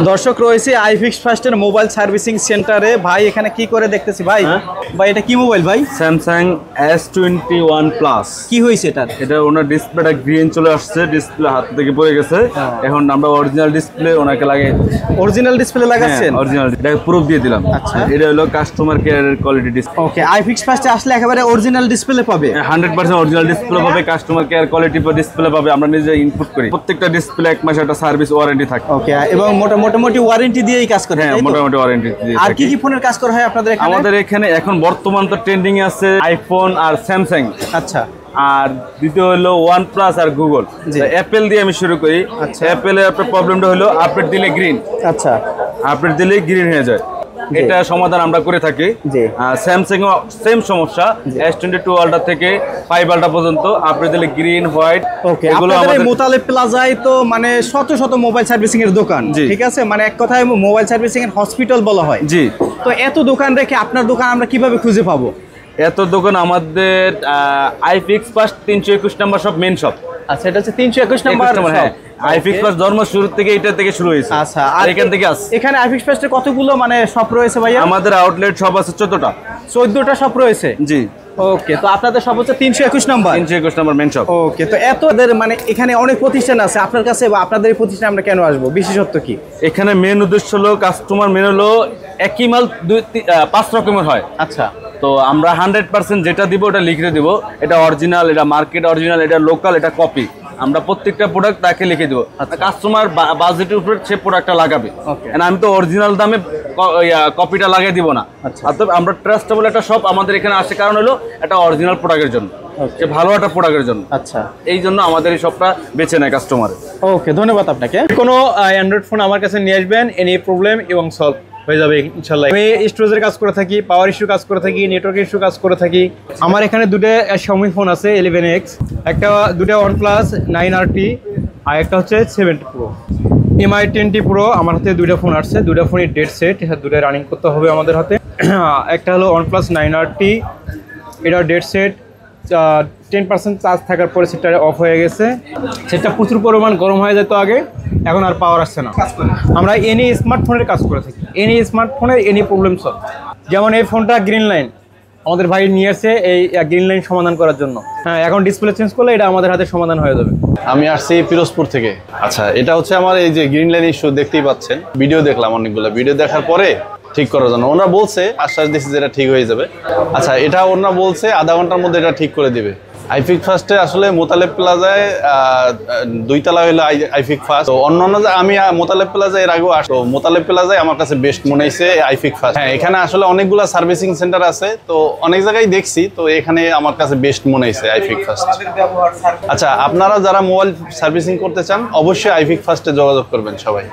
দর্শক রয়েছে আইফিক্স ফার্স্টের মোবাইল সার্ভিসিং সেন্টারে। ভাই এখানে কি করে দেখতেছি ভাই? ভাই এটা কি মোবাইল ভাই? Samsung S21 plus. কি হয়েছে এটা? এটা ওনার ডিসপ্লেটা গ্রিন চলে আসছে, ডিসপ্লে হাত থেকে পড়ে গেছে। এখন আমরা অরিজিনাল ডিসপ্লে ওনাকে লাগিয়ে অরিজিনাল ডিসপ্লে লাগাচ্ছেন? অরিজিনাল, এটা প্রুফ দিয়ে দিলাম। আচ্ছা, এটা হলো কাস্টমার কেয়ারের কোয়ালিটি ডিসপ্লে। ওকে, আইফিক্স ফার্স্টে আসলে একেবারে অরিজিনাল ডিসপ্লে পাবে? 100% অরিজিনাল ডিসপ্লে পাবে, কাস্টমার কেয়ার কোয়ালিটি ডিসপ্লে পাবে। আমরা নিজে ইনপুট করি। প্রত্যেকটা ডিসপ্লে 1 মাস একটা সার্ভিস ওয়ারেন্টি থাকে। ওকে, এবং মোটামুটি ওয়ারেন্টি দিয়েই কাজ করে? হ্যাঁ, মোটামুটি ওয়ারেন্টি দিয়ে। আর কি কি ফোনের কাজ করা হয় আপনাদের এখানে? আমাদের এখানে এখন বর্তমান তো ট্রেন্ডিং এ আছে আইফোন আর স্যামসাং। আচ্ছা, আর দ্বিতীয় হলো OnePlus আর গুগল। অ্যাপেল দিয়ে আমি শুরু করি। অ্যাপেলের আপনার প্রবলেমটা হলো আপডেট দিলে গ্রিন। আচ্ছা, আপডেট দিলে গ্রিন হয়ে যায়, এটা সমাধান আমরা করে থাকি। স্যামসাং ও সেম সমস্যা, S22 আলট্রা থেকে 5 আলট্রা পর্যন্ত আপডেট দিলে গ্রিন, হোয়াইট। ওকে, আপনাদের মোতালেব প্লাজায় তো মানে শত শত মোবাইল সার্ভিসিং এর দোকান, ঠিক আছে? মানে এক কথায় মোবাইল সার্ভিসিং এর হসপিটাল বলা হয়। জি। তো এত দোকান রেখে আপনার দোকান আমরা কিভাবে খুঁজে পাবো? এত দোকান আমাদের আইফিক্স ফার্স্ট 321 নাম্বার সব মেন শপ। আচ্ছা, এটা হচ্ছে 321 নাম্বার। হ্যাঁ, আইফিক্স ফার্স্ট জন্ম শুরু থেকে এটা থেকে শুরু হয়েছে। আচ্ছা, আর এখান থেকে আছে। এখানে আইফিক্স ফার্স্টে কতগুলো মানে শপ রয়েছে ভাইয়া? আমাদের আউটলেট শপ আছে 14টা। 14টা শপ রয়েছে? জি। ওকে, তো আপনাদের সব হচ্ছে 321 number? 321 number main shop. Okay, তো এতদের মানে এখানে অনেক প্রতিষ্ঠান আছে আপনার কাছে, বা আপনাদের এই প্রতিষ্ঠানে আমরা কেন আসবো? বিশেষত্ব কি এখানে? মেন উদ্দেশ্য হলো কাস্টমার মেন হলো একই মাল 5 রকমের হয়। আচ্ছা, তো আমরা 100% যেটা দিব ওটা লিখে দিব। এটা অরিজিনাল, এটা মার্কেট অরিজিনাল, এটা লোকাল, এটা কপি। আমরা প্রত্যেকটা প্রোডাক্ট তাকে লিখে দেবো। কাস্টমার বাজেটের উপরে সে প্রোডাক্টটা লাগাবে। আমি তো অরিজিনাল দামে কপিটা লাগিয়ে দিব না। অর্থাৎ আমরা ট্রাস্টেবল একটা শপ আমাদের এখানে আসে, কারণ হলো একটা অরিজিনাল প্রোডাক্টের জন্য, ভালো একটা প্রোডাক্টের জন্য। আচ্ছা, এই জন্য আমাদের এই শপটা বেছে নেয় কাস্টমার। ওকে, ধন্যবাদ আপনাকে। কোনো অ্যান্ড্রয়েড ফোন আমার কাছে নিয়ে আসবেন, এনি প্রবলেম এবং সলভ হয়ে যাবে ইনশাল্লাহ। আমি স্টোরেজের কাজ করে থাকি, পাওয়ার ইস্যু কাজ করে থাকি, নেটওয়ার্ক ইস্যু কাজ করে থাকি। আমার এখানে দুটো Xiaomi ফোন আছে 11X, দুটো OnePlus 9RT, আর একটা হচ্ছে 70 Pro। MI 10T Pro আমার হাতে দুটো ফোন আসছে, দুটো ফোনই ডেড সেট, দুটো রানিং করতে হবে আমাদের হাতে। একটা হলো OnePlus 9RT, এটা ডেড সেট, 10% চার্জ থাকার পরে সেটা অফ হয়ে গেছে। সেটা প্রচুর পরিমাণ গরম হয়ে যেত আগে, এখন আর পাওয়ার আসছে না। আমরা এনি স্মার্টফোনের কাজ করে থাকি, এনি স্মার্টফোনের এনি প্রবলেম সলভ। যেমন এই ফোনটা গ্রিন লাইন আমাদের ভাই নিয়ে আসছে এই গ্রিন লাইন সমাধান করার জন্য। হ্যাঁ, এখন ডিসপ্লে চেঞ্জ করলে এটা আমাদের হাতে সমাধান হয়ে যাবে। আমি আসছি পিরোজপুর থেকে। আচ্ছা, এটা হচ্ছে আমার এই যে গ্রিন লাইন ইস্যু দেখতেই পাচ্ছেন। ভিডিও দেখলাম, অনেকগুলো ভিডিও দেখার পরে ঠিক করার জন্য ওনারা বলছে, আশ্বাস দিচ্ছে যে এটা ঠিক হয়ে যাবে। আচ্ছা, এটা ওনারা বলছে আধা ঘন্টার মধ্যে এটা ঠিক করে দিবে। আইফিক্স ফার্স্টে আসলে মোতালেব প্লাজায় 2 তলা হলো আইফিক্স ফার্স্ট। তো অন্যান্য আমি মোতালেব প্লাজায় এর আগেও আসতো, মোতালেব প্লাজায় আমার কাছে বেস্ট মনে হয়েছে আইফিক্স ফার্স্ট। হ্যাঁ, এখানে আসলে অনেকগুলো সার্ভিসিং সেন্টার আছে, তো অনেক জায়গায় দেখছি, তো এখানে আমার কাছে বেস্ট মনে হয়েছে আইফিক্স ফার্স্ট। আচ্ছা, আপনারা যারা মোবাইল সার্ভিসিং করতে চান অবশ্যই আইফিক্স ফার্স্টে যোগাযোগ করবেন সবাই।